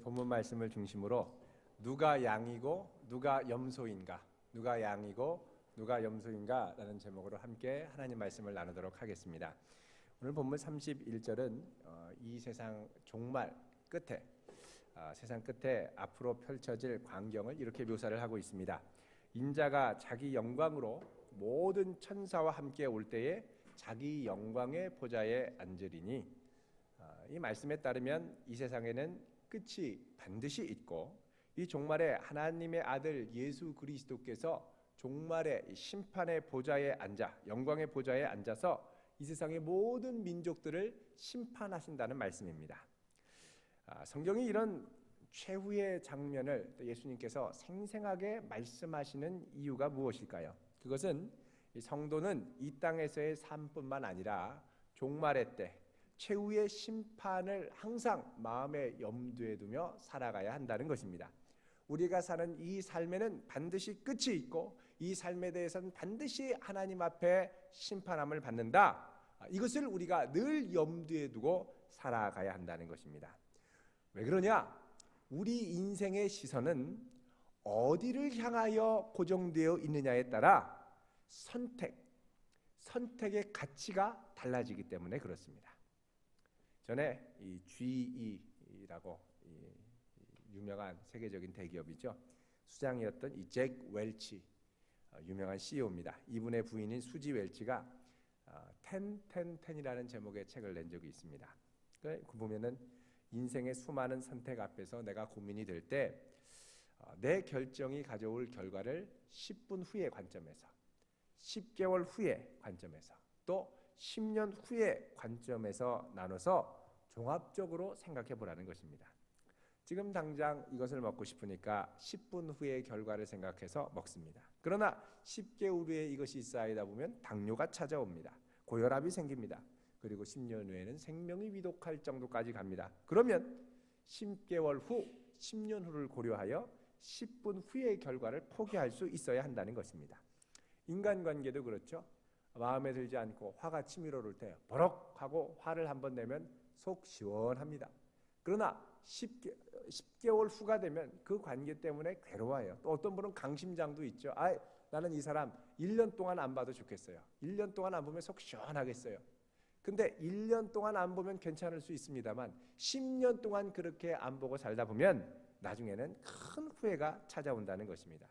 본문 말씀을 중심으로 누가 양이고 누가 염소인가, 누가 양이고 누가 염소인가라는 제목으로 함께 하나님 말씀을 나누도록 하겠습니다. 오늘 본문 31절은 이 세상 종말 끝에 세상 끝에 앞으로 펼쳐질 광경을 이렇게 묘사를 하고 있습니다. 인자가 자기 영광으로 모든 천사와 함께 올 때에 자기 영광의 보좌에 앉으리니, 이 말씀에 따르면 이 세상에는 끝이 반드시 있고 이 종말에 하나님의 아들 예수 그리스도께서 종말의 심판의 보좌에 앉아 영광의 보좌에 앉아서 이 세상의 모든 민족들을 심판하신다는 말씀입니다. 성경이 이런 최후의 장면을 예수님께서 생생하게 말씀하시는 이유가 무엇일까요? 그것은 성도는 이 땅에서의 삶뿐만 아니라 종말의 때 최후의 심판을 항상 마음의 염두에 두며 살아가야 한다는 것입니다. 우리가 사는 이 삶에는 반드시 끝이 있고 이 삶에 대해서는 반드시 하나님 앞에 심판함을 받는다. 이것을 우리가 늘 염두에 두고 살아가야 한다는 것입니다. 왜 그러냐? 우리 인생의 시선은 어디를 향하여 고정되어 있느냐에 따라 선택의 가치가 달라지기 때문에 그렇습니다. 전에 이 GE라고 유명한 세계적인 대기업이죠. 수장이었던 이 잭 웰치, 유명한 CEO입니다. 이분의 부인인 수지 웰치가 10이라는 제목의 책을 낸 적이 있습니다. 그 보면은 인생의 수많은 선택 앞에서 내가 고민이 될 때 내 결정이 가져올 결과를 10분 후의 관점에서, 10개월 후의 관점에서, 또 10년 후의 관점에서 나눠서 종합적으로 생각해 보라는 것입니다. 지금 당장 이것을 먹고 싶으니까 10분 후의 결과를 생각해서 먹습니다. 그러나 10개월 후에 이것이 쌓이다 보면 당뇨가 찾아옵니다. 고혈압이 생깁니다. 그리고 10년 후에는 생명이 위독할 정도까지 갑니다. 그러면 10개월 후, 10년 후를 고려하여 10분 후의 결과를 포기할 수 있어야 한다는 것입니다. 인간관계도 그렇죠. 마음에 들지 않고 화가 치밀어 오를 때 버럭하고 화를 한번 내면 속 시원합니다. 그러나 10개월 후가 되면 그 관계 때문에 괴로워요. 또 어떤 분은 강심장도 있죠. 나는 이 사람 1년 동안 안 봐도 좋겠어요. 1년 동안 안 보면 속 시원하겠어요. 근데 1년 동안 안 보면 괜찮을 수 있습니다만 10년 동안 그렇게 안 보고 살다 보면 나중에는 큰 후회가 찾아온다는 것입니다.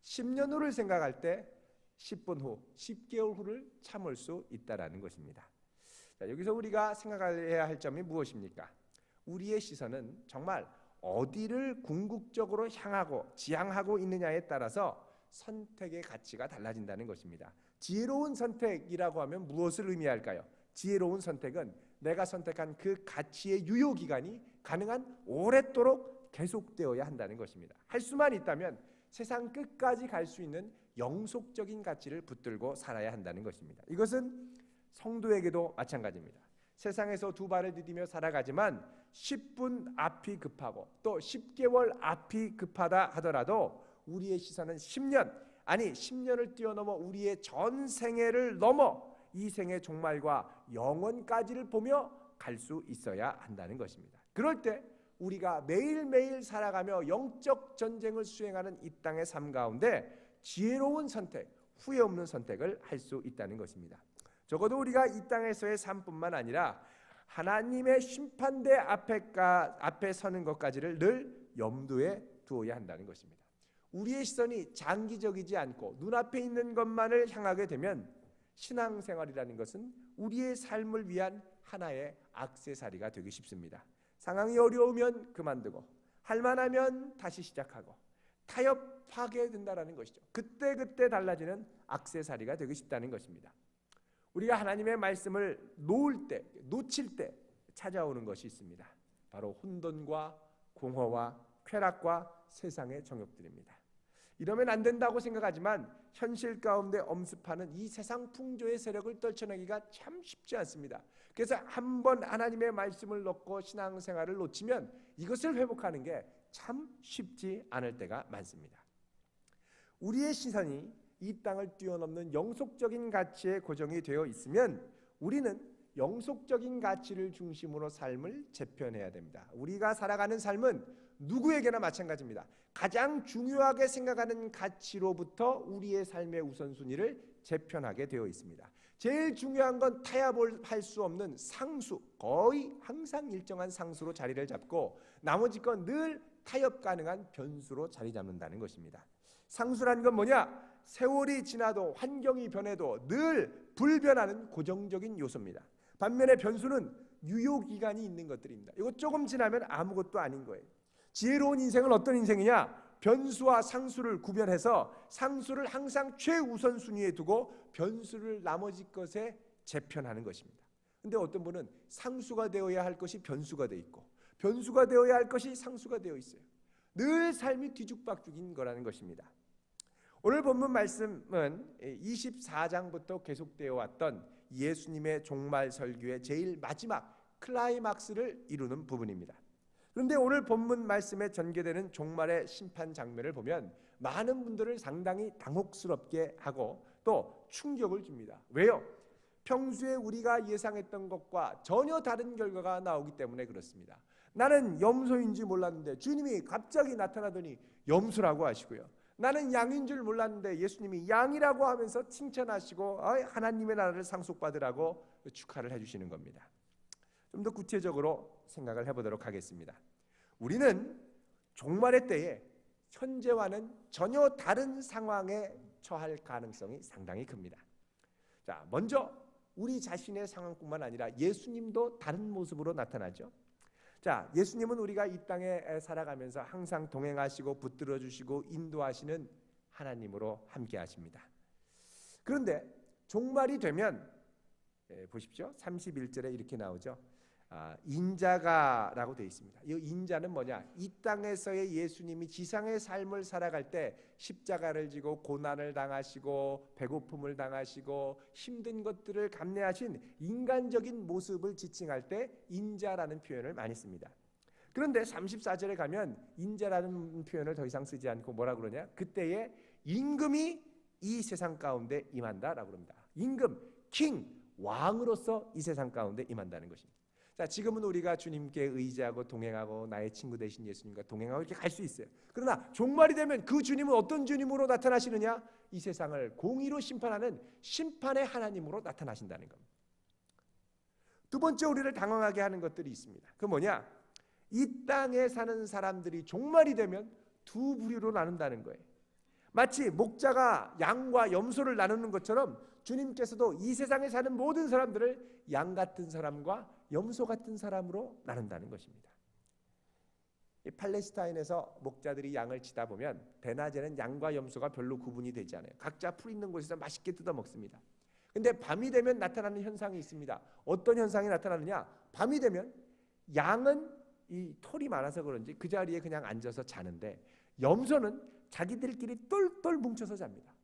10년 후를 생각할 때 10분 후, 10개월 후를 참을 수 있다라는 것입니다. 자, 여기서 우리가 생각해야 할 점이 무엇입니까? 우리의 시선은 정말 어디를 궁극적으로 향하고 지향하고 있느냐에 따라서 선택의 가치가 달라진다는 것입니다. 지혜로운 선택이라고 하면 무엇을 의미할까요? 지혜로운 선택은 내가 선택한 그 가치의 유효 기간이 가능한 오랫도록 계속되어야 한다는 것입니다. 할 수만 있다면 세상 끝까지 갈 수 있는 영속적인 가치를 붙들고 살아야 한다는 것입니다. 이것은 성도에게도 마찬가지입니다. 세상에서 두 발을 디디며 살아가지만 10분 앞이 급하고 또 10개월 앞이 급하다 하더라도 우리의 시선은 10년을 뛰어넘어 우리의 전 생애를 넘어 이 생의 종말과 영원까지를 보며 갈 수 있어야 한다는 것입니다. 그럴 때 우리가 매일매일 살아가며 영적 전쟁을 수행하는 이 땅의 삶 가운데 지혜로운 선택, 후회 없는 선택을 할 수 있다는 것입니다. 적어도 우리가 이 땅에서의 삶뿐만 아니라 하나님의 심판대 앞에 서는 것까지를 늘 염두에 두어야 한다는 것입니다. 우리의 시선이 장기적이지 않고 눈앞에 있는 것만을 향하게 되면 신앙생활이라는 것은 우리의 삶을 위한 하나의 액세서리가 되기 쉽습니다. 상황이 어려우면 그만두고 할만하면 다시 시작하고 타협하게 된다는 것이죠. 그때 달라지는 액세서리가 되기 쉽다는 것입니다. 우리가 하나님의 말씀을 놓칠 때 찾아오는 것이 있습니다. 바로 혼돈과 공허와 쾌락과 세상의 정욕들입니다. 이러면 안 된다고 생각하지만 현실 가운데 엄습하는 이 세상 풍조의 세력을 떨쳐내기가 참 쉽지 않습니다. 그래서 한번 하나님의 말씀을 놓고 신앙생활을 놓치면 이것을 회복하는 게 참 쉽지 않을 때가 많습니다. 우리의 시선이 이 땅을 뛰어넘는 영속적인 가치에 고정이 되어 있으면 우리는 영속적인 가치를 중심으로 삶을 재편해야 됩니다. 우리가 살아가는 삶은 누구에게나 마찬가지입니다. 가장 중요하게 생각하는 가치로부터 우리의 삶의 우선순위를 재편하게 되어 있습니다. 제일 중요한 건 타협할 수 없는 상수, 거의 항상 일정한 상수로 자리를 잡고 나머지 건 늘 타협 가능한 변수로 자리 잡는다는 것입니다. 상수라는 건 뭐냐? 세월이 지나도 환경이 변해도 늘 불변하는 고정적인 요소입니다. 반면에 변수는 유효기간이 있는 것들입니다. 이거 조금 지나면 아무것도 아닌 거예요. 지혜로운 인생은 어떤 인생이냐? 변수와 상수를 구별해서 상수를 항상 최우선순위에 두고 변수를 나머지 것에 재편하는 것입니다. 근데 어떤 분은 상수가 되어야 할 것이 변수가 되어 있고 변수가 되어야 할 것이 상수가 되어 있어요. 늘 삶이 뒤죽박죽인 거라는 것입니다. 오늘 본문 말씀은 24장부터 계속되어 왔던 예수님의 종말 설교의 제일 마지막 클라이막스를 이루는 부분입니다. 그런데 오늘 본문 말씀에 전개되는 종말의 심판 장면을 보면 많은 분들을 상당히 당혹스럽게 하고 또 충격을 줍니다. 왜요? 평소에 우리가 예상했던 것과 전혀 다른 결과가 나오기 때문에 그렇습니다. 나는 염소인지 몰랐는데 주님이 갑자기 나타나더니 염소라고 하시고요. 나는 양인 줄 몰랐는데 예수님이 양이라고 하면서 칭찬하시고 하나님의 나라를 상속받으라고 축하를 해주시는 겁니다. 좀 더 구체적으로 생각을 해보도록 하겠습니다. 우리는 종말의 때에 현재와는 전혀 다른 상황에 처할 가능성이 상당히 큽니다. 자, 먼저 우리 자신의 상황뿐만 아니라 예수님도 다른 모습으로 나타나죠. 자, 예수님은 우리가 이 땅에 살아가면서 항상 동행하시고 붙들어 주시고 인도하시는 하나님으로 함께 하십니다. 그런데 종말이 되면 보십시오. 31절에 이렇게 나오죠. 인자가라고 되어 있습니다. 이 인자는 뭐냐? 이 땅에서의 예수님이 지상의 삶을 살아갈 때 십자가를 지고 고난을 당하시고 배고픔을 당하시고 힘든 것들을 감내하신 인간적인 모습을 지칭할 때 인자라는 표현을 많이 씁니다. 그런데 34절에 가면 인자라는 표현을 더 이상 쓰지 않고 뭐라 그러냐? 그때에 임금이 이 세상 가운데 임한다라고 합니다. 임금, 킹, 왕으로서 이 세상 가운데 임한다는 것입니다. 자, 지금은 우리가 주님께 의지하고 동행하고 나의 친구 되신 예수님과 동행하고 이렇게 갈 수 있어요. 그러나 종말이 되면 그 주님은 어떤 주님으로 나타나시느냐? 이 세상을 공의로 심판하는 심판의 하나님으로 나타나신다는 겁니다. 두 번째 우리를 당황하게 하는 것들이 있습니다. 그 뭐냐? 이 땅에 사는 사람들이 종말이 되면 두 부류로 나눈다는 거예요. 마치 목자가 양과 염소를 나누는 것처럼 주님께서도 이 세상에 사는 모든 사람들을 양 같은 사람과 염소 같은 사람으로 나눈다는 것입니다. 이 팔레스타인에서 목자들이 양을 치다 보면 대낮에는 양과 염소가 별로 구분이 되지 않아요. 각자 풀 있는 곳에서 맛있게 뜯어 먹습니다. 근데 밤이 되면 나타나는 현상이 있습니다. 어떤 현상이 나타나느냐? 밤이 되면 양은 이 털이 많아서 그런지 그 자리에 그냥 앉아서 자는데 염소는 자기들끼리 똘똘 뭉쳐서 잡니다.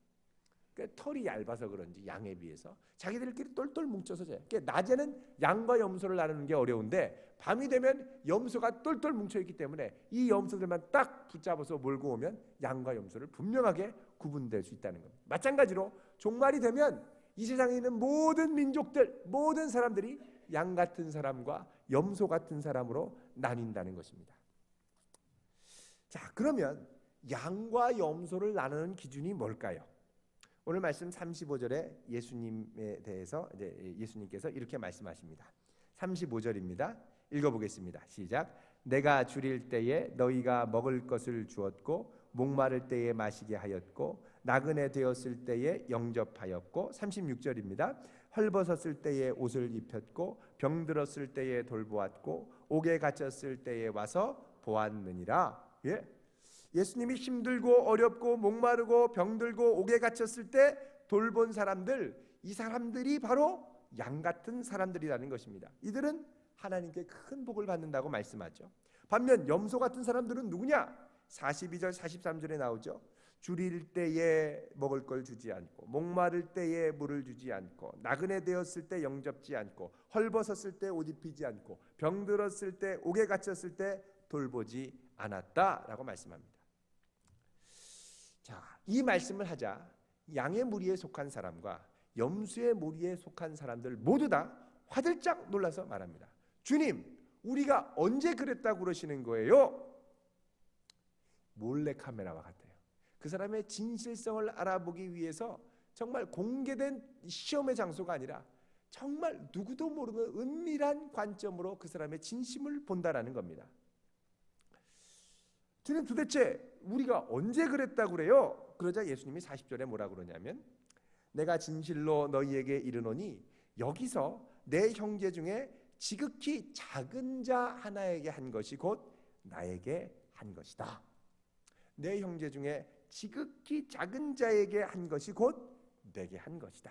그러니까 털이 얇아서 그런지 양에 비해서 자기들끼리 똘똘 뭉쳐서 자요. 그러니까 낮에는 양과 염소를 나누는 게 어려운데 밤이 되면 염소가 똘똘 뭉쳐있기 때문에 이 염소들만 딱 붙잡아서 몰고 오면 양과 염소를 분명하게 구분될 수 있다는 겁니다. 마찬가지로 종말이 되면 이 세상에 있는 모든 민족들, 모든 사람들이 양 같은 사람과 염소 같은 사람으로 나뉜다는 것입니다. 자, 그러면 양과 염소를 나누는 기준이 뭘까요? 오늘 말씀 35절에 예수님에 대해서 이제 예수님께서 이렇게 말씀하십니다. 35절입니다. 읽어보겠습니다. 시작. 내가 줄일 때에 너희가 먹을 것을 주었고 목마를 때에 마시게 하였고 나그네 되었을 때에 영접하였고 36절입니다. 헐벗었을 때에 옷을 입혔고 병들었을 때에 돌보았고 옥에 갇혔을 때에 와서 보았느니라. 예? 예수님이 힘들고 어렵고 목마르고 병들고 옥에 갇혔을 때 돌본 사람들, 이 사람들이 바로 양 같은 사람들이라는 것입니다. 이들은 하나님께 큰 복을 받는다고 말씀하죠. 반면 염소 같은 사람들은 누구냐? 42절 43절에 나오죠. 줄일 때에 먹을 걸 주지 않고 목마를 때에 물을 주지 않고 나그네 되었을 때 영접지 않고 헐벗었을 때 옷 입히지 않고 병들었을 때 옥에 갇혔을 때 돌보지 않았다라고 말씀합니다. 자, 이 말씀을 하자 양의 무리에 속한 사람과 염소의 무리에 속한 사람들 모두 다 화들짝 놀라서 말합니다. 주님, 우리가 언제 그랬다고 그러시는 거예요? 몰래 카메라와 같아요. 그 사람의 진실성을 알아보기 위해서 정말 공개된 시험의 장소가 아니라 정말 누구도 모르는 은밀한 관점으로 그 사람의 진심을 본다라는 겁니다. 주님, 도대체 우리가 언제 그랬다고 그래요? 그러자 예수님이 40절에 뭐라 그러냐면, 내가 진실로 너희에게 이르노니 여기서 내 형제 중에 지극히 작은 자 하나에게 한 것이 곧 나에게 한 것이다. 내 형제 중에 지극히 작은 자에게 한 것이 곧 내게 한 것이다.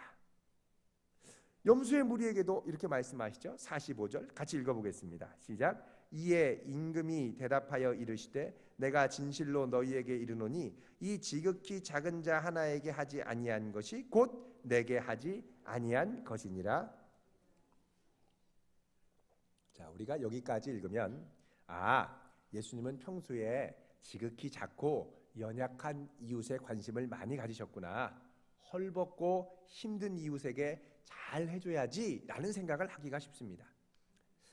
염소의 무리에게도 이렇게 말씀하시죠. 45절 같이 읽어보겠습니다. 시작. 이에 임금이 대답하여 이르시되 내가 진실로 너희에게 이르노니 이 지극히 작은 자 하나에게 하지 아니한 것이 곧 내게 하지 아니한 것이니라. 자, 우리가 여기까지 읽으면 예수님은 평소에 지극히 작고 연약한 이웃에 관심을 많이 가지셨구나. 헐벗고 힘든 이웃에게 잘 해줘야지 라는 생각을 하기가 쉽습니다.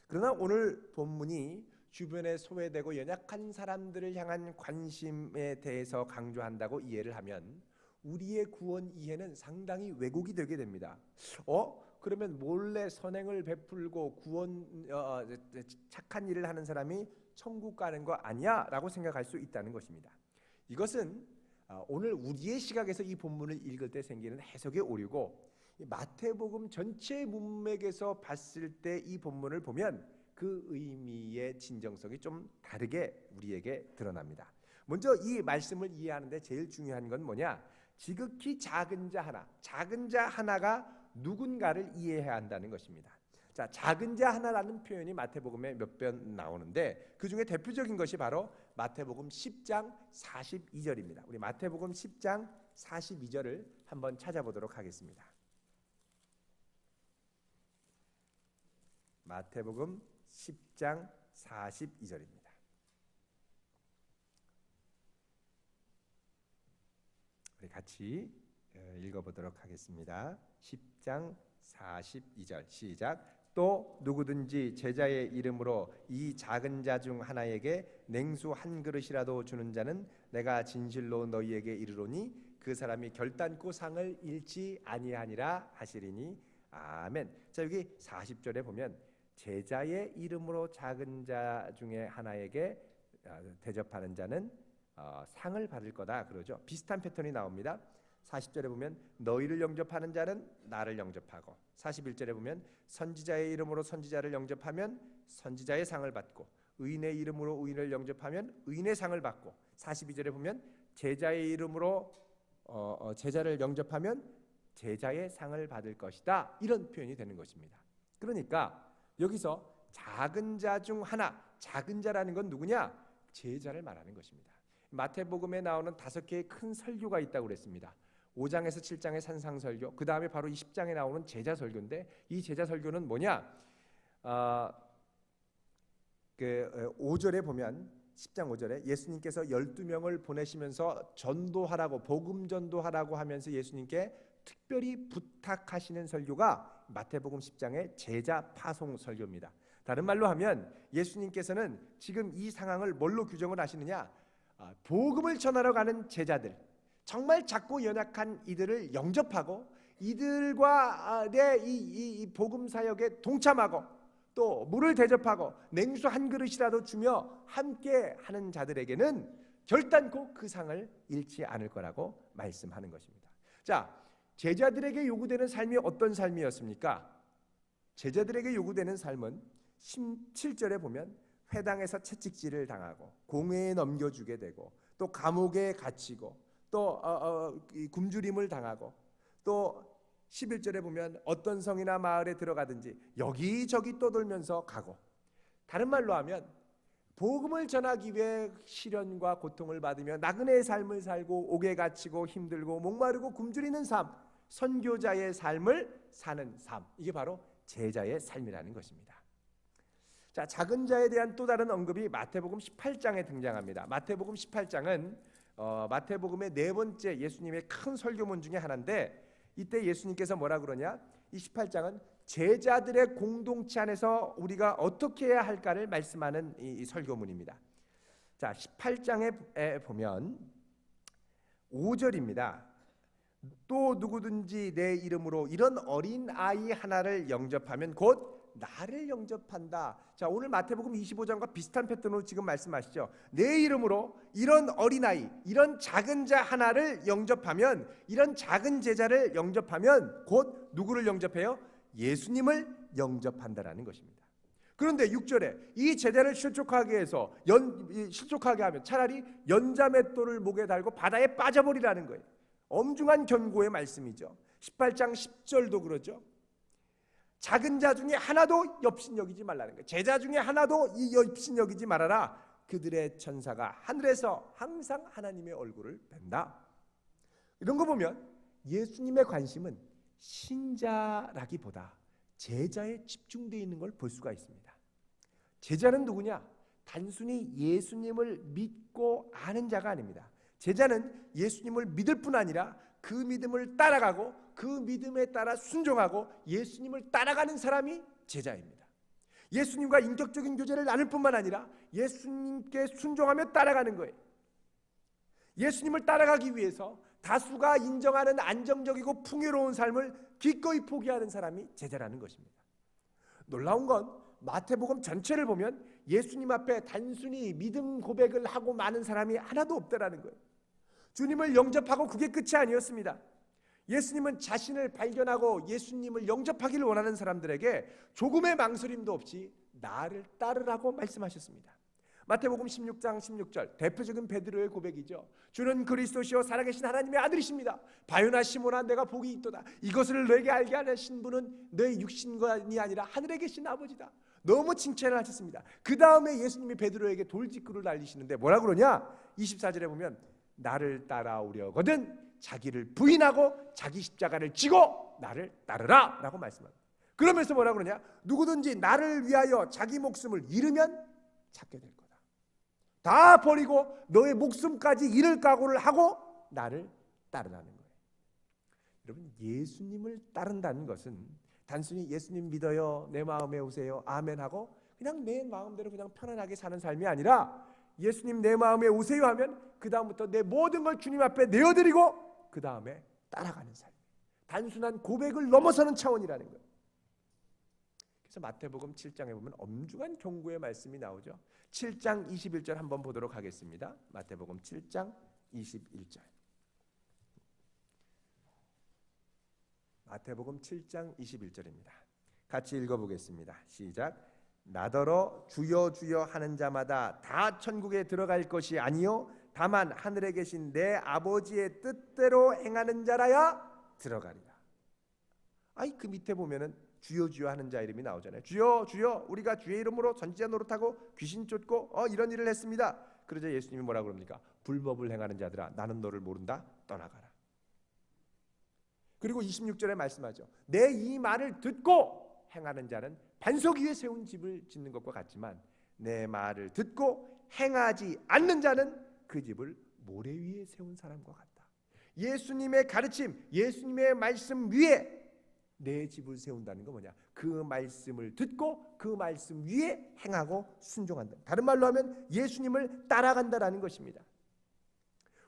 그러나 오늘 본문이 주변에 소외되고 연약한 사람들을 향한 관심에 대해서 강조한다고 이해를 하면 우리의 구원 이해는 상당히 왜곡이 되게 됩니다. 그러면 몰래 선행을 베풀고 착한 일을 하는 사람이 천국 가는 거 아니야? 라고 생각할 수 있다는 것입니다. 이것은 오늘 우리의 시각에서 이 본문을 읽을 때 생기는 해석의 오류고, 마태복음 전체 문맥에서 봤을 때 이 본문을 보면 그 의미의 진정성이 좀 다르게 우리에게 드러납니다. 먼저 이 말씀을 이해하는데 제일 중요한 건 뭐냐? 지극히 작은 자 하나가 누군가를 이해해야 한다는 것입니다. 자, 작은 자 하나라는 표현이 마태복음에 몇 번 나오는데 그 중에 대표적인 것이 바로 마태복음 10장 42절입니다. 우리 마태복음 10장 42절을 한번 찾아보도록 하겠습니다. 마태복음 10장 42절입니다. 우리 같이 읽어보도록 하겠습니다. 10장 42절 시작. 또 누구든지 제자의 이름으로 이 작은 자 중 하나에게 냉수 한 그릇이라도 주는 자는 내가 진실로 너희에게 이르노니 그 사람이 결단코 상을 잃지 아니하니라 하시리니 아멘. 자, 여기 40절에 보면 제자의 이름으로 작은 자 중에 하나에게 대접하는 자는 상을 받을 거다 그러죠. 비슷한 패턴이 나옵니다. 40절에 보면 너희를 영접하는 자는 나를 영접하고, 41절에 보면 선지자의 이름으로 선지자를 영접하면 선지자의 상을 받고, 의인의 이름으로 의인을 영접하면 의인의 상을 받고, 42절에 보면 제자의 이름으로 제자를 영접하면 제자의 상을 받을 것이다. 이런 표현이 되는 것입니다. 그러니까 여기서 작은 자 중 하나, 작은 자라는 건 누구냐? 제자를 말하는 것입니다. 마태복음에 나오는 5개의 큰 설교가 있다고 그랬습니다. 5장에서 7장의 산상설교, 그 다음에 바로 10장에 나오는 제자설교인데, 이 제자설교는 뭐냐? 5절에 보면 10장 5절에 예수님께서 12명을 보내시면서 전도하라고, 복음 전도하라고 하면서 예수님께 특별히 부탁하시는 설교가 마태복음 10장의 제자 파송 설교입니다. 다른 말로 하면 예수님께서는 지금 이 상황을 뭘로 규정을 하시느냐? 복음을 전하러 가는 제자들, 정말 작고 연약한 이들을 영접하고 이들과 이 복음 사역에 동참하고 또 물을 대접하고 냉수 한 그릇이라도 주며 함께 하는 자들에게는 결단코 그 상을 잃지 않을 거라고 말씀하는 것입니다. 자, 제자들에게 요구되는 삶이 어떤 삶이었습니까? 제자들에게 요구되는 삶은 17절에 보면 회당에서 채찍질을 당하고 공회에 넘겨주게 되고 또 감옥에 갇히고 또 굶주림을 당하고, 또 11절에 보면 어떤 성이나 마을에 들어가든지 여기저기 떠돌면서 가고, 다른 말로 하면 복음을 전하기 위해 시련과 고통을 받으며 나그네의 삶을 살고 옥에 갇히고 힘들고 목마르고 굶주리는 삶, 선교자의 삶을 사는 삶, 이게 바로 제자의 삶이라는 것입니다. 자, 작은 자에 대한 또 다른 언급이 마태복음 18장에 등장합니다. 마태복음 18장은 마태복음의 4번째 예수님의 큰 설교문 중에 하나인데, 이때 예수님께서 뭐라 그러냐? 이 18장은 제자들의 공동체 안에서 우리가 어떻게 해야 할까를 말씀하는 이 설교문입니다. 자, 18장에 보면 5절입니다. 또 누구든지 내 이름으로 이런 어린 아이 하나를 영접하면 곧 나를 영접한다. 자, 오늘 마태복음 25장과 비슷한 패턴으로 지금 말씀하시죠. 내 이름으로 이런 어린아이, 이런 작은 자 하나를 영접하면, 이런 작은 제자를 영접하면 곧 누구를 영접해요? 예수님을 영접한다라는 것입니다. 그런데 6절에 이 제자를 실족하게 해서 실족하게 하면 차라리 연자맷돌을 목에 달고 바다에 빠져버리라는 거예요. 엄중한 경고의 말씀이죠. 18장 10절도 그러죠. 작은 자 중에 하나도 엽신여기지 말라는 거예요. 제자 중에 하나도 이 엽신여기지 말아라. 그들의 천사가 하늘에서 항상 하나님의 얼굴을 뵌다. 이런 거 보면 예수님의 관심은 신자라기보다 제자에 집중되어 있는 걸 볼 수가 있습니다. 제자는 누구냐? 단순히 예수님을 믿고 아는 자가 아닙니다. 제자는 예수님을 믿을 뿐 아니라 그 믿음을 따라가고 그 믿음에 따라 순종하고 예수님을 따라가는 사람이 제자입니다. 예수님과 인격적인 교제를 나눌 뿐만 아니라 예수님께 순종하며 따라가는 거예요. 예수님을 따라가기 위해서 다수가 인정하는 안정적이고 풍요로운 삶을 기꺼이 포기하는 사람이 제자라는 것입니다. 놀라운 건 마태복음 전체를 보면 예수님 앞에 단순히 믿음 고백을 하고 마는 사람이 하나도 없다라는 거예요. 주님을 영접하고 그게 끝이 아니었습니다. 예수님은 자신을 발견하고 예수님을 영접하기를 원하는 사람들에게 조금의 망설임도 없이 나를 따르라고 말씀하셨습니다. 마태복음 16장 16절, 대표적인 베드로의 고백이죠. 주는 그리스도시요 살아계신 하나님의 아들이십니다. 바요나 시몬아, 내가 복이 있도다. 이것을 너에게 알게 하신 분은 너의 육신관이 아니라 하늘에 계신 아버지다. 너무 칭찬을 하셨습니다. 그 다음에 예수님이 베드로에게 돌직구를 날리시는데 뭐라 그러냐? 24절에 보면 나를 따라오려거든 자기를 부인하고 자기 십자가를 지고 나를 따르라 라고 말씀합니다. 그러면서 뭐라 그러냐? 누구든지 나를 위하여 자기 목숨을 잃으면 찾게 될 거다. 다 버리고 너의 목숨까지 잃을 각오를 하고 나를 따르라는 거예요. 여러분, 예수님을 따른다는 것은 단순히 예수님 믿어요, 내 마음에 오세요, 아멘 하고 그냥 내 마음대로 그냥 편안하게 사는 삶이 아니라 예수님 내 마음에 오세요 하면 그 다음부터 내 모든 걸 주님 앞에 내어드리고 그 다음에 따라가는 삶. 단순한 고백을 넘어서는 차원이라는 거예요. 그래서 마태복음 7장에 보면 엄중한 경고의 말씀이 나오죠. 7장 21절 한번 보도록 하겠습니다. 마태복음 7장 21절. 마태복음 7장 21절입니다. 같이 읽어보겠습니다. 시작. 나더러 주여 주여 하는 자마다 다 천국에 들어갈 것이 아니요 다만 하늘에 계신 내 아버지의 뜻대로 행하는 자라야 들어가리라. 아이, 그 밑에 보면은 주여 주여 하는 자 이름이 나오잖아요. 주여 주여, 우리가 주의 이름으로 선지자 노릇하고 귀신 쫓고 이런 일을 했습니다. 그러자 예수님이 뭐라 그럽니까? 불법을 행하는 자들아, 나는 너를 모른다, 떠나가라. 그리고 26절에 말씀하죠. 내 이 말을 듣고 행하는 자는 반석 위에 세운 집을 짓는 것과 같지만 내 말을 듣고 행하지 않는 자는 그 집을 모래 위에 세운 사람과 같다. 예수님의 가르침, 예수님의 말씀 위에 내 집을 세운다는 건 뭐냐? 그 말씀을 듣고 그 말씀 위에 행하고 순종한다. 다른 말로 하면 예수님을 따라간다라는 것입니다.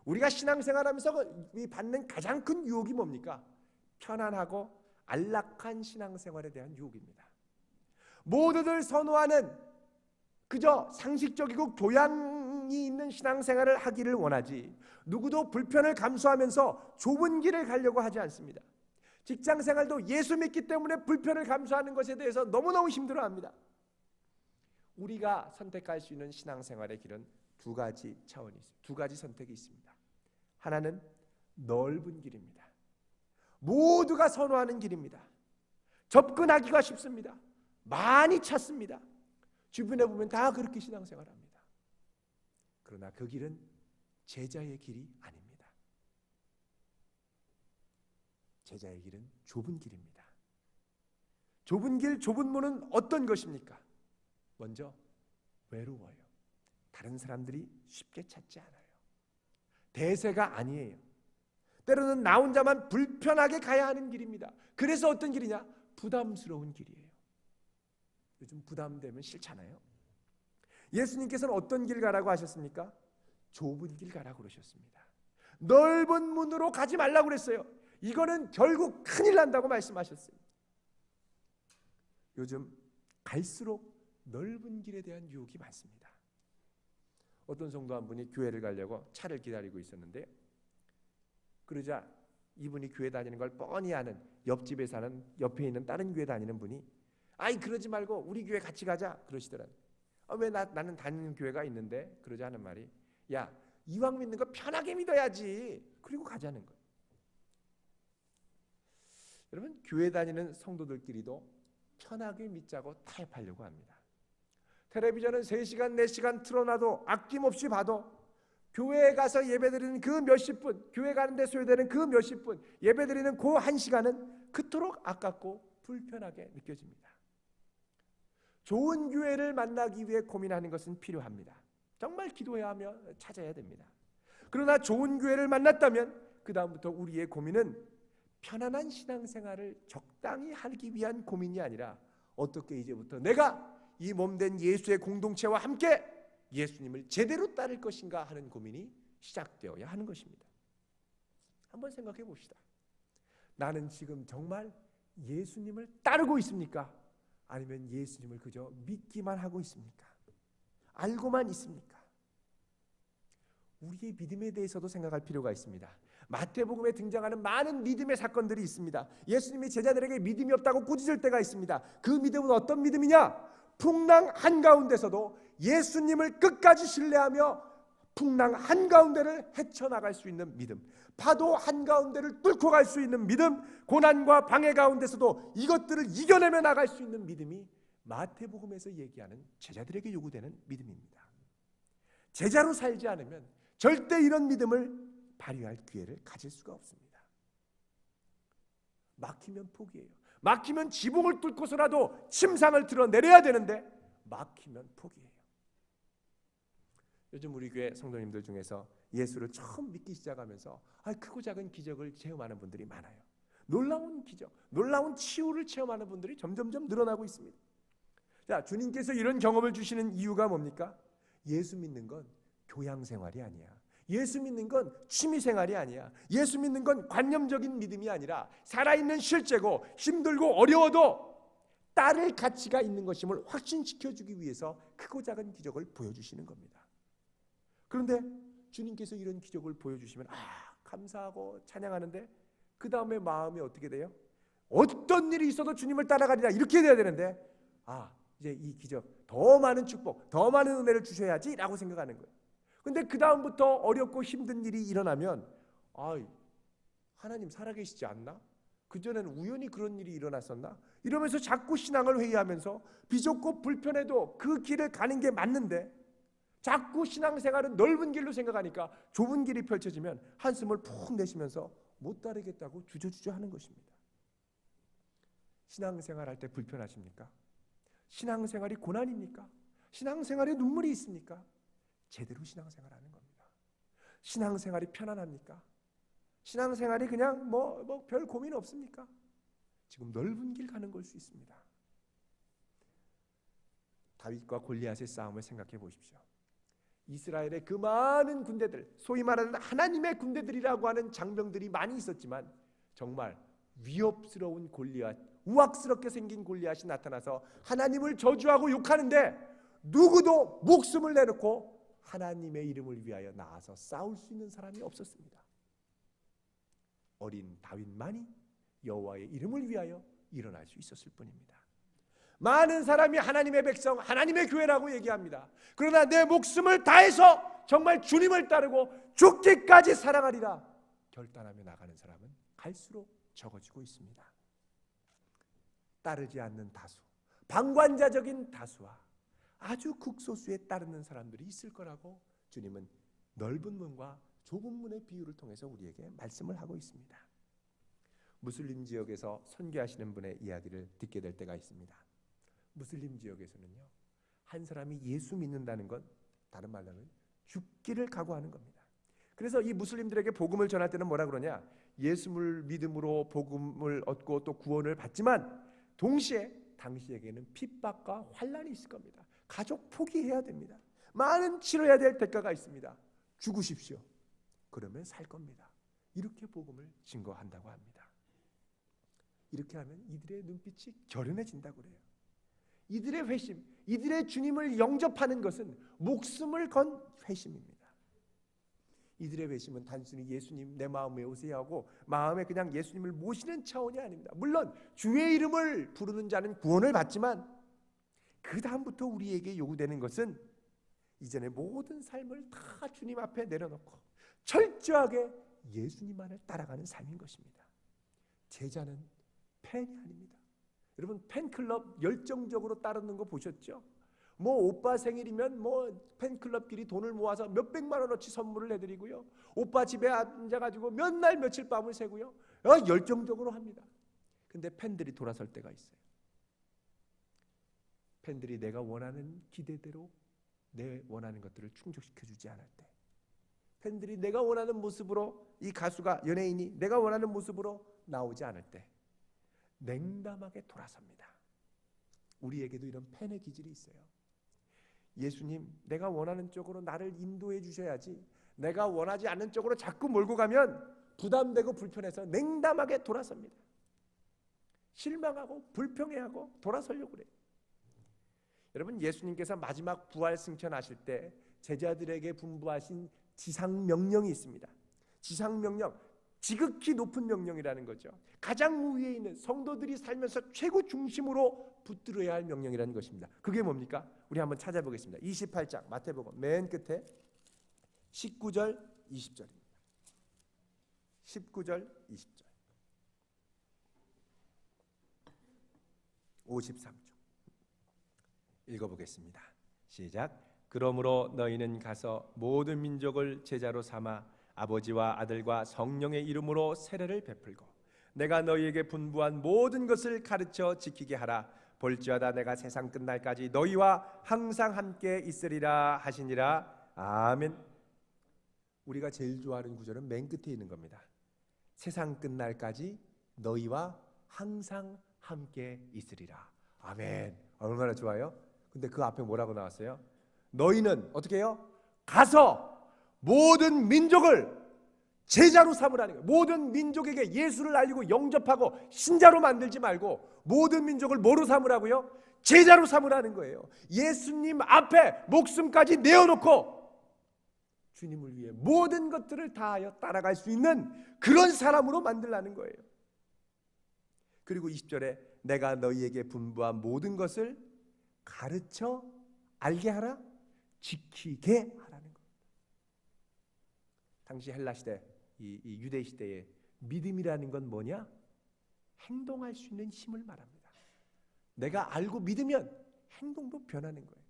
우리가 신앙생활하면서 받는 가장 큰 유혹이 뭡니까? 편안하고 안락한 신앙생활에 대한 유혹입니다. 모두들 선호하는 그저 상식적이고 교양이 있는 신앙생활을 하기를 원하지 누구도 불편을 감수하면서 좁은 길을 가려고 하지 않습니다. 직장생활도 예수 믿기 때문에 불편을 감수하는 것에 대해서 너무너무 힘들어합니다. 우리가 선택할 수 있는 신앙생활의 길은 두 가지 차원이 있습니다. 두 가지 선택이 있습니다. 하나는 넓은 길입니다. 모두가 선호하는 길입니다. 접근하기가 쉽습니다. 많이 찾습니다. 주변에 보면 다 그렇게 신앙생활합니다. 그러나 그 길은 제자의 길이 아닙니다. 제자의 길은 좁은 길입니다. 좁은 길, 좁은 문은 어떤 것입니까? 먼저 외로워요. 다른 사람들이 쉽게 찾지 않아요. 대세가 아니에요. 때로는 나 혼자만 불편하게 가야 하는 길입니다. 그래서 어떤 길이냐? 부담스러운 길이에요. 요즘 부담되면 싫잖아요. 예수님께서는 어떤 길 가라고 하셨습니까? 좁은 길 가라고 그러셨습니다. 넓은 문으로 가지 말라고 그랬어요. 이거는 결국 큰일 난다고 말씀하셨어요. 요즘 갈수록 넓은 길에 대한 유혹이 많습니다. 어떤 성도 한 분이 교회를 가려고 차를 기다리고 있었는데, 그러자 이분이 교회 다니는 걸 뻔히 아는 옆집에 사는, 옆에 있는 다른 교회 다니는 분이 아이 그러지 말고 우리 교회 같이 가자 그러시더라고요. 왜 나는 다니는 교회가 있는데? 그러자 하는 말이, 야 이왕 믿는 거 편하게 믿어야지. 그리고 가자는 거예요. 여러분, 교회 다니는 성도들끼리도 편하게 믿자고 타협하려고 합니다. 텔레비전은 3시간 4시간 틀어놔도 아낌없이 봐도 교회에 가서 예배드리는 그 몇십 분, 교회 가는데 소요되는 그 몇십 분, 예배드리는 그 1시간은 그토록 아깝고 불편하게 느껴집니다. 좋은 교회를 만나기 위해 고민하는 것은 필요합니다. 정말 기도해야 하며 찾아야 됩니다. 그러나 좋은 교회를 만났다면 그 다음부터 우리의 고민은 편안한 신앙생활을 적당히 하기 위한 고민이 아니라 어떻게 이제부터 내가 이 몸된 예수의 공동체와 함께 예수님을 제대로 따를 것인가 하는 고민이 시작되어야 하는 것입니다. 한번 생각해 봅시다. 나는 지금 정말 예수님을 따르고 있습니까? 아니면 예수님을 그저 믿기만 하고 있습니까? 알고만 있습니까? 우리의 믿음에 대해서도 생각할 필요가 있습니다. 마태복음에 등장하는 많은 믿음의 사건들이 있습니다. 예수님이 제자들에게 믿음이 없다고 꾸짖을 때가 있습니다. 그 믿음은 어떤 믿음이냐? 풍랑 한가운데서도 예수님을 끝까지 신뢰하며 풍랑 한가운데를 헤쳐나갈 수 있는 믿음, 파도 한가운데를 뚫고 갈 수 있는 믿음, 고난과 방해 가운데서도 이것들을 이겨내며 나갈 수 있는 믿음이 마태복음에서 얘기하는 제자들에게 요구되는 믿음입니다. 제자로 살지 않으면 절대 이런 믿음을 발휘할 기회를 가질 수가 없습니다. 막히면 포기해요. 막히면 지붕을 뚫고서라도 침상을 드러내려야 되는데 막히면 포기해요. 요즘 우리 교회 성도님들 중에서 예수를 처음 믿기 시작하면서 크고 작은 기적을 체험하는 분들이 많아요. 놀라운 기적, 놀라운 치유를 체험하는 분들이 점점점 늘어나고 있습니다. 자, 주님께서 이런 경험을 주시는 이유가 뭡니까? 예수 믿는 건 교양 생활이 아니야. 예수 믿는 건 취미 생활이 아니야. 예수 믿는 건 관념적인 믿음이 아니라 살아있는 실제고 힘들고 어려워도 따를 가치가 있는 것임을 확신시켜주기 위해서 크고 작은 기적을 보여주시는 겁니다. 그런데 주님께서 이런 기적을 보여주시면 감사하고 찬양하는데 그 다음에 마음이 어떻게 돼요? 어떤 일이 있어도 주님을 따라가리라 이렇게 돼야 되는데 이제 이 기적, 더 많은 축복, 더 많은 은혜를 주셔야지 라고 생각하는 거예요. 근데 그 다음부터 어렵고 힘든 일이 일어나면 하나님 살아계시지 않나? 그전에는 우연히 그런 일이 일어났었나? 이러면서 자꾸 신앙을 회의하면서 비좁고 불편해도 그 길을 가는 게 맞는데 자꾸 신앙생활은 넓은 길로 생각하니까 좁은 길이 펼쳐지면 한숨을 푹 내쉬면서 못 따르겠다고 주저주저 하는 것입니다. 신앙생활할 때 불편하십니까? 신앙생활이 고난입니까? 신앙생활에 눈물이 있습니까? 제대로 신앙생활하는 겁니다. 신앙생활이 편안합니까? 신앙생활이 그냥 별 고민 없습니까? 지금 넓은 길 가는 걸 수 있습니다. 다윗과 골리앗의 싸움을 생각해 보십시오. 이스라엘의 그 많은 군대들, 소위 말하는 하나님의 군대들이라고 하는 장병들이 많이 있었지만 정말 위협스러운 골리앗, 우악스럽게 생긴 골리앗이 나타나서 하나님을 저주하고 욕하는데 누구도 목숨을 내놓고 하나님의 이름을 위하여 나아서 싸울 수 있는 사람이 없었습니다. 어린 다윗만이 여호와의 이름을 위하여 일어날 수 있었을 뿐입니다. 많은 사람이 하나님의 백성, 하나님의 교회라고 얘기합니다. 그러나 내 목숨을 다해서 정말 주님을 따르고 죽기까지 사랑하리라 결단하며 나가는 사람은 갈수록 적어지고 있습니다. 따르지 않는 다수, 방관자적인 다수와 아주 극소수에 따르는 사람들이 있을 거라고 주님은 넓은 문과 좁은 문의 비유를 통해서 우리에게 말씀을 하고 있습니다. 무슬림 지역에서 선교하시는 분의 이야기를 듣게 될 때가 있습니다. 무슬림 지역에서는요, 한 사람이 예수 믿는다는 건 다른 말로는 죽기를 각오하는 겁니다. 그래서 이 무슬림들에게 복음을 전할 때는 뭐라 그러냐? 예수를 믿음으로 복음을 얻고 또 구원을 받지만 동시에 당시에게는 핍박과 환난이 있을 겁니다. 가족 포기해야 됩니다. 많은 치러야 될 대가가 있습니다. 죽으십시오. 그러면 살 겁니다. 이렇게 복음을 증거한다고 합니다. 이렇게 하면 이들의 눈빛이 결연해진다고 그래요. 이들의 회심, 이들의 주님을 영접하는 것은 목숨을 건 회심입니다. 이들의 회심은 단순히 예수님 내 마음에 오세요 하고 마음에 그냥 예수님을 모시는 차원이 아닙니다. 물론 주의 이름을 부르는 자는 구원을 받지만 그 다음부터 우리에게 요구되는 것은 이전의 모든 삶을 다 주님 앞에 내려놓고 철저하게 예수님만을 따라가는 삶인 것입니다. 제자는 팬이 아닙니다. 여러분 팬클럽 열정적으로 따르는 거 보셨죠? 뭐 오빠 생일이면 뭐 팬클럽끼리 돈을 모아서 몇백만 원어치 선물을 해드리고요. 오빠 집에 앉아가지고 몇 날 며칠 밤을 새고요. 열정적으로 합니다. 근데 팬들이 돌아설 때가 있어요. 팬들이 내가 원하는 기대대로 내 원하는 것들을 충족시켜주지 않을 때, 팬들이 내가 원하는 모습으로 이 가수가 연예인이 내가 원하는 모습으로 나오지 않을 때 냉담하게 돌아섭니다. 우리에게도 이런 팬의 기질이 있어요. 예수님, 내가 원하는 쪽으로 나를 인도해 주셔야지 내가 원하지 않는 쪽으로 자꾸 몰고 가면 부담되고 불편해서 냉담하게 돌아섭니다. 실망하고 불평해하고 돌아서려고 그래요. 여러분 예수님께서 마지막 부활 승천하실 때 제자들에게 분부하신 지상 명령이 있습니다. 지상 명령, 지극히 높은 명령이라는 거죠. 가장 위에 있는 성도들이 살면서 최고 중심으로 붙들어야 할 명령이라는 것입니다. 그게 뭡니까? 우리 한번 찾아보겠습니다. 28장 마태복음 맨 끝에 19절 20절입니다. 19절 20절 53쪽 읽어보겠습니다. 시작. 그러므로 너희는 가서 모든 민족을 제자로 삼아 아버지와 아들과 성령의 이름으로 세례를 베풀고 내가 너희에게 분부한 모든 것을 가르쳐 지키게 하라. 볼지어다 내가 세상 끝날까지 너희와 항상 함께 있으리라 하시니라. 아멘. 우리가 제일 좋아하는 구절은 맨 끝에 있는 겁니다. 세상 끝날까지 너희와 항상 함께 있으리라. 아멘. 얼마나 좋아요? 근데 그 앞에 뭐라고 나왔어요? 너희는 어떻게 해요? 가서 모든 민족을 제자로 삼으라는 거예요. 모든 민족에게 예수를 알리고 영접하고 신자로 만들지 말고 모든 민족을 뭐로 삼으라고요? 제자로 삼으라는 거예요. 예수님 앞에 목숨까지 내어놓고 주님을 위해 모든 것들을 다하여 따라갈 수 있는 그런 사람으로 만들라는 거예요. 그리고 20절에 내가 너희에게 분부한 모든 것을 가르쳐 알게 하라, 지키게 하라는 거예요. 당시 헬라 시대, 이 유대 시대의 믿음이라는 건 뭐냐? 행동할 수 있는 힘을 말합니다. 내가 알고 믿으면 행동도 변하는 거예요.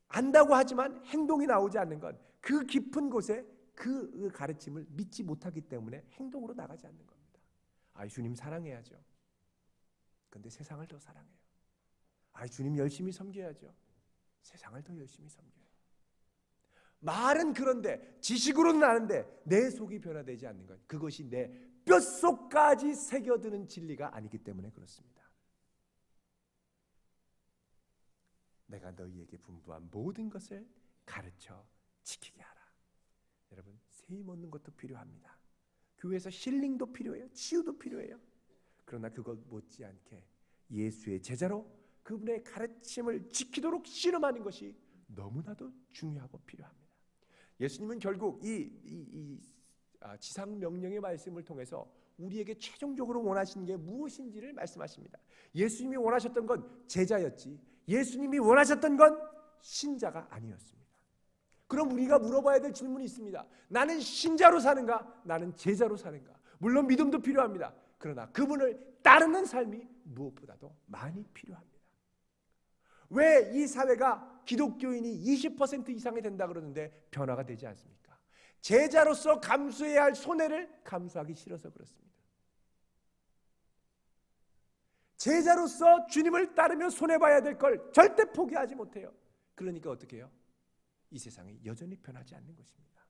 안다고 하지만 행동이 나오지 않는 건 그 깊은 곳에 그 가르침을 믿지 못하기 때문에 행동으로 나가지 않는 겁니다. 주님 사랑해야죠. 근데 세상을 더 사랑해요. 주님 열심히 섬겨야죠. 세상을 더 열심히 섬겨요. 말은 그런데 지식으로는 아는데 내 속이 변화되지 않는 것, 그것이 내 뼛속까지 새겨드는 진리가 아니기 때문에 그렇습니다. 내가 너희에게 분부한 모든 것을 가르쳐 지키게 하라. 여러분 세임 얻는 것도 필요합니다. 교회에서 힐링도 필요해요. 치유도 필요해요. 그러나 그것 못지않게 예수의 제자로 그분의 가르침을 지키도록 씨름하는 것이 너무나도 중요하고 필요합니다. 예수님은 결국 이 지상 명령의 말씀을 통해서 우리에게 최종적으로 원하시는 게 무엇인지를 말씀하십니다. 예수님이 원하셨던 건 제자였지 예수님이 원하셨던 건 신자가 아니었습니다. 그럼 우리가 물어봐야 될 질문이 있습니다. 나는 신자로 사는가? 나는 제자로 사는가? 물론 믿음도 필요합니다. 그러나 그분을 따르는 삶이 무엇보다도 많이 필요합니다. 왜 이 사회가 기독교인이 20% 이상이 된다 그러는데 변화가 되지 않습니까? 제자로서 감수해야 할 손해를 감수하기 싫어서 그렇습니다. 제자로서 주님을 따르며 손해봐야 될 걸 절대 포기하지 못해요. 그러니까 어떻게 해요? 이 세상이 여전히 변하지 않는 것입니다.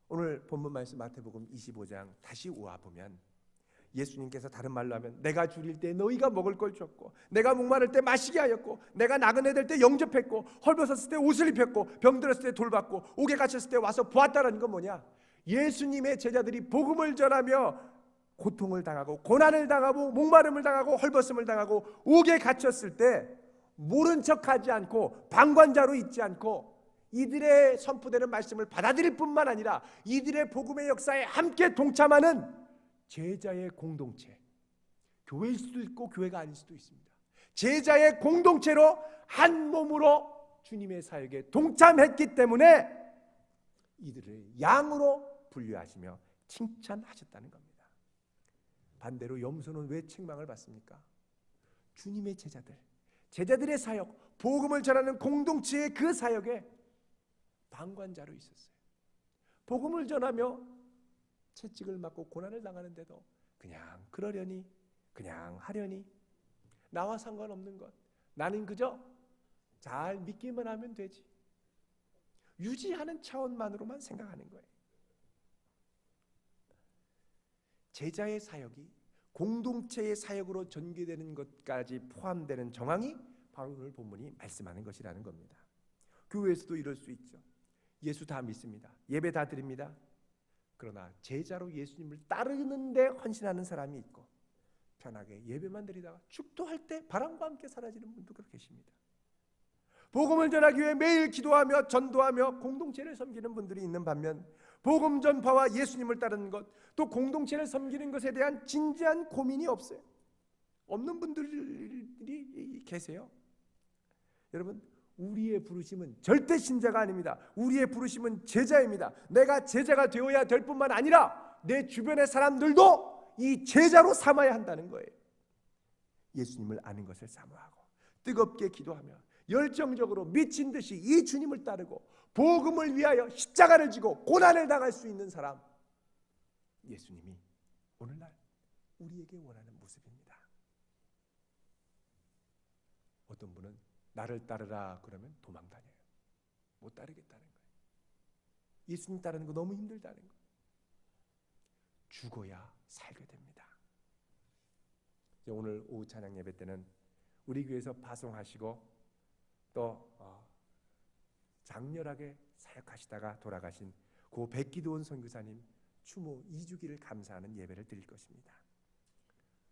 오늘 본문 말씀 마태복음 25장 다시 오아보면 예수님께서 다른 말로 하면 내가 줄일 때 너희가 먹을 걸 줬고, 내가 목마를 때 마시게 하였고, 내가 나그네 될 때 영접했고, 헐벗었을 때 옷을 입혔고, 병들었을 때 돌봤고, 옥에 갇혔을 때 와서 보았다라는 건 뭐냐? 예수님의 제자들이 복음을 전하며 고통을 당하고 고난을 당하고 목마름을 당하고 헐벗음을 당하고 옥에 갇혔을 때 모른 척하지 않고 방관자로 있지 않고 이들의 선포되는 말씀을 받아들일 뿐만 아니라 이들의 복음의 역사에 함께 동참하는 제자의 공동체, 교회일 수도 있고 교회가 아닐 수도 있습니다. 제자의 공동체로 한 몸으로 주님의 사역에 동참했기 때문에 이들을 양으로 분류하시며 칭찬하셨다는 겁니다. 반대로 염소는 왜 책망을 받습니까? 주님의 제자들의 사역, 복음을 전하는 공동체의 그 사역에 방관자로 있었어요. 복음을 전하며 채찍을 맞고 고난을 당하는데도 그냥 그러려니, 그냥 하려니, 나와 상관없는 것, 나는 그저 잘 믿기만 하면 되지, 유지하는 차원만으로만 생각하는 거예요. 제자의 사역이 공동체의 사역으로 전개되는 것까지 포함되는 정황이 바로 오늘 본문이 말씀하는 것이라는 겁니다. 교회에서도 이럴 수 있죠. 예수 다 믿습니다. 예배 다 드립니다. 그러나 제자로 예수님을 따르는데 헌신하는 사람이 있고, 편하게 예배만 드리다가 축도할 때 바람과 함께 사라지는 분도 그렇게 계십니다. 복음을 전하기 위해 매일 기도하며 전도하며 공동체를 섬기는 분들이 있는 반면, 복음 전파와 예수님을 따르는 것, 또 공동체를 섬기는 것에 대한 진지한 고민이 없어요. 없는 분들이 계세요. 여러분, 우리의 부르심은 절대 신자가 아닙니다. 우리의 부르심은 제자입니다. 내가 제자가 되어야 될 뿐만 아니라 내 주변의 사람들도 이 제자로 삼아야 한다는 거예요. 예수님을 아는 것을 사모하고 뜨겁게 기도하며 열정적으로 미친 듯이 이 주님을 따르고 복음을 위하여 십자가를 지고 고난을 당할 수 있는 사람, 예수님이 오늘날 우리에게 원하는 모습입니다. 어떤 분은 나를 따르라 그러면 도망 다녀요. 못 따르겠다는 거예요. 예수님 따르는 거 너무 힘들다는 거예요. 죽어야 살게 됩니다. 오늘 오후 찬양 예배 때는 우리 교회에서 파송하시고 또 장렬하게 사역하시다가 돌아가신 고 백기도원 선교사님 추모 2주기를 감사하는 예배를 드릴 것입니다.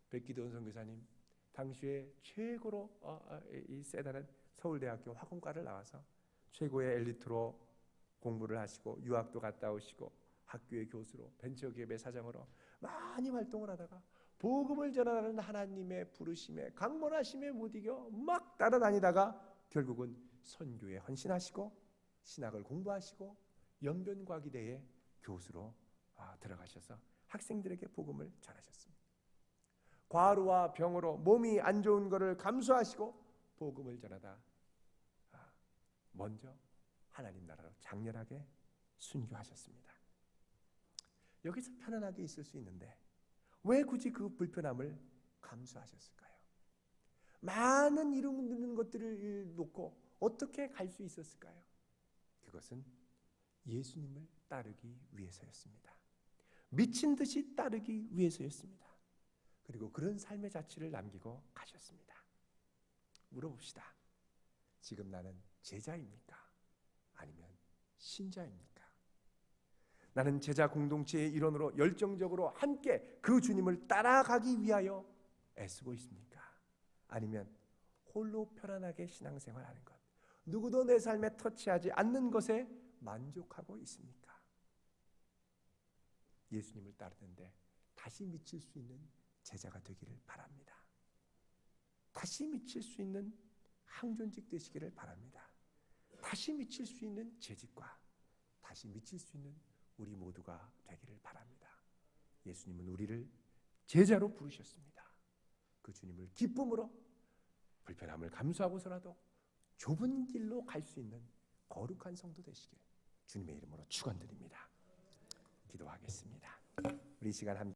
백기도원 선교사님 당시에 최고로 이 세다는 서울대학교 화공과를 나와서 최고의 엘리트로 공부를 하시고 유학도 갔다 오시고 학교의 교수로 벤처기업의 사장으로 많이 활동을 하다가 복음을 전하는 하나님의 부르심에 강건하심에 못 이겨 막 따라다니다가 결국은 선교에 헌신하시고 신학을 공부하시고 연변과기대의 교수로 들어가셔서 학생들에게 복음을 전하셨습니다. 과로와 병으로 몸이 안 좋은 것을 감수하시고 복음을 전하다 먼저 하나님 나라로 장렬하게 순교하셨습니다. 여기서 편안하게 있을 수 있는데 왜 굳이 그 불편함을 감수하셨을까요? 많은 이루는 것들을 놓고 어떻게 갈 수 있었을까요? 그것은 예수님을 따르기 위해서였습니다. 미친 듯이 따르기 위해서였습니다. 그리고 그런 삶의 자취를 남기고 가셨습니다. 물어봅시다. 지금 나는 제자입니까? 아니면 신자입니까? 나는 제자 공동체의 일원으로 열정적으로 함께 그 주님을 따라가기 위하여 애쓰고 있습니까? 아니면 홀로 편안하게 신앙생활하는 것, 누구도 내 삶에 터치하지 않는 것에 만족하고 있습니까? 예수님을 따르는데 다시 미칠 수 있는 제자가 되기를 바랍니다. 다시 미칠 수 있는 항존직 되시기를 바랍니다. 다시 미칠 수 있는 재직과 다시 미칠 수 있는 우리 모두가 되기를 바랍니다. 예수님은 우리를 제자로 부르셨습니다. 그 주님을 기쁨으로 불편함을 감수하고서라도 좁은 길로 갈 수 있는 거룩한 성도 되시길 주님의 이름으로 축원드립니다. 기도하겠습니다. 우리 시간 함께